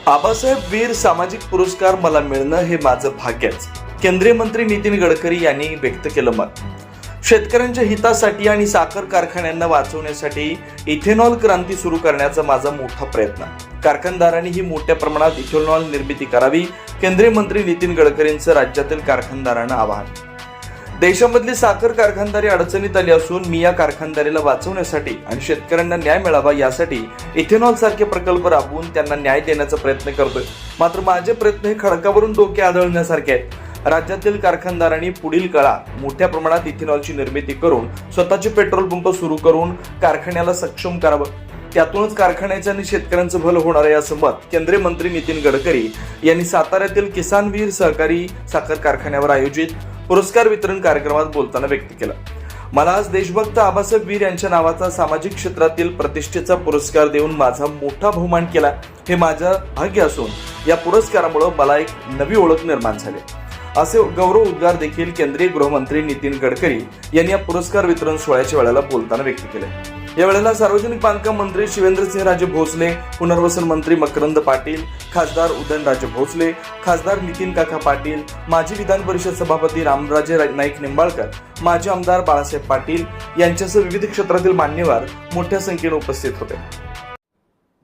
आबासाहेब वीर सामाजिक पुरस्कार मला मिळणं हे माझं भाग्यच, केंद्रीय मंत्री नितीन गडकरी यांनी व्यक्त केलं मत। शेतकऱ्यांच्या हितासाठी आणि साखर कारखान्यांना वाचवण्यासाठी इथेनॉल क्रांती सुरू करण्याचा माझा मोठा प्रयत्न। कारखानदारांनी ही मोठ्या प्रमाणात इथेनॉल निर्मिती करावी, केंद्रीय मंत्री नितीन गडकरींचं राज्यातील कारखानदारांना आवाहन। देशामधली साखर कारखानदारी अडचणीत आली असून मी या कारखानदारीला वाचवण्यासाठी आणि शेतकऱ्यांना न्याय मिळावा यासाठी इथेनॉल सारखे प्रकल्प राबवून त्यांना न्याय देण्याचा प्रयत्न करतोय। मात्र माझे प्रयत्न हे खडकावरून डोके आदळण्यासारखे आहेत। राज्यातील कारखानदारांनी पुढील काळात मोठ्या प्रमाणात इथेनॉलची निर्मिती करून स्वतःचे पेट्रोल पंप सुरू करून कारखान्याला सक्षम करावं। त्यातूनच कारखान्याचं आणि शेतकऱ्यांचं भलं होणार आहे असं मत केंद्रीय मंत्री नितीन गडकरी यांनी साताऱ्यातील किसान वीर सहकारी साखर कारखान्यावर आयोजित पुरस्कार वितरण कार्यक्रमात बोलताना व्यक्त केलं। मला आज देशभक्त आबासाहेब वीर यांच्या नावाचा सामाजिक क्षेत्रातील प्रतिष्ठेचा पुरस्कार देऊन माझा मोठा बहुमान केला हे माझं भाग्य असून या पुरस्कारामुळे मला एक नवी ओळख निर्माण झाली असे गौरव उद्गार देखील केंद्रीय गृहमंत्री नितीन गडकरी यांनी या पुरस्कार वितरण सोहळ्याच्या वेळेला बोलताना व्यक्त केले। या वेळेला सार्वजनिक बांधकाम मंत्री शिवेंद्रसिंहराजे भोसले, पुनर्वसन मंत्री मकरंद पाटील, खासदार उदयनराजे भोसले, खासदार नितीन काका पाटील, माजी विधान परिषद सभापती रामराजे नाईक निंबाळकर, माजी आमदार बाळासाहेब पाटील यांच्यासह विविध क्षेत्रातील मान्यवर मोठ्या संख्येने उपस्थित होते।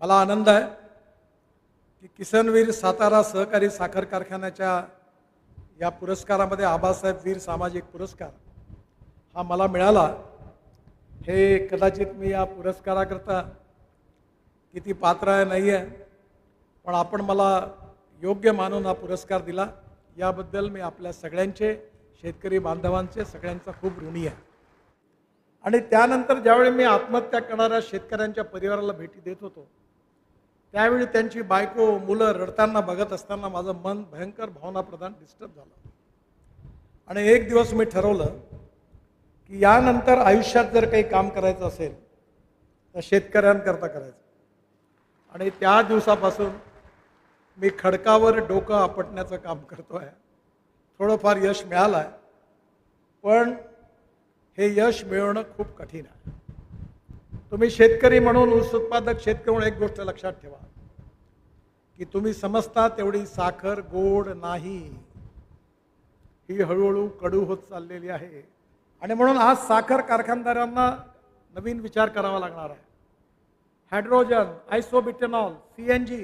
मला आनंद आहे की किसनवीर सातारा सहकारी साखर कारखान्याच्या या पुरस्कारामध्ये आबासाहेब वीर सामाजिक पुरस्कार हा मला मिळाला। हे कदाचित मी या पुरस्काराकरता किती पात्र आहे नाही आहे, पण आपण मला योग्य मानून हा पुरस्कार दिला याबद्दल मी आपल्या सगळ्यांचे, शेतकरी बांधवांचे सगळ्यांचा खूप ऋणी आहे। आणि त्यानंतर ज्यावेळी मी आत्महत्या करणाऱ्या शेतकऱ्यांच्या परिवाराला भेटी देत होतो त्यावेळी त्यांची बायको मुलं रडताना बघत असताना माझं मन भयंकर भावनाप्रधान डिस्टर्ब झालं। आणि एक दिवस मी ठरवलं की यानंतर आयुष्यात जर काही काम करायचं असेल तर शेतकऱ्यांकरता करायचं। आणि त्या दिवसापासून मी खडकावर डोकं आपटण्याचं काम करतो आहे। थोडंफार यश मिळालं आहे, पण हे यश मिळवणं खूप कठीण आहे। तुम्ही शेतकरी म्हणून, ऊस उत्पादक शेतकरी म्हणून एक गोष्ट लक्षात ठेवा की तुम्ही समजता तेवढी साखर गोड नाही, ही हळूहळू कडू होत चाललेली आहे। आणि म्हणून आज साखर कारखानदारांना नवीन विचार करावा लागणार आहे। हायड्रोजन, आयसोब्युटेनॉल, CNG,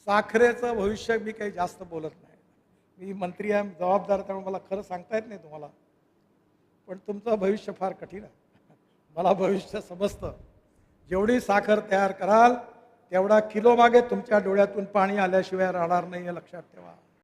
साखरेचं भविष्य मी काही जास्त बोलत नाही। मी मंत्री आहे, जबाबदार, त्यामुळे मला खरं सांगता येत नाही तुम्हाला, पण तुमचं भविष्य फार कठीण आहे। मला भविष्य समजतं। जेवढी साखर तयार कराल तेवढा किलो मागे तुमच्या डोळ्यातून पाणी आल्याशिवाय राहणार नाही, हे लक्षात ठेवा।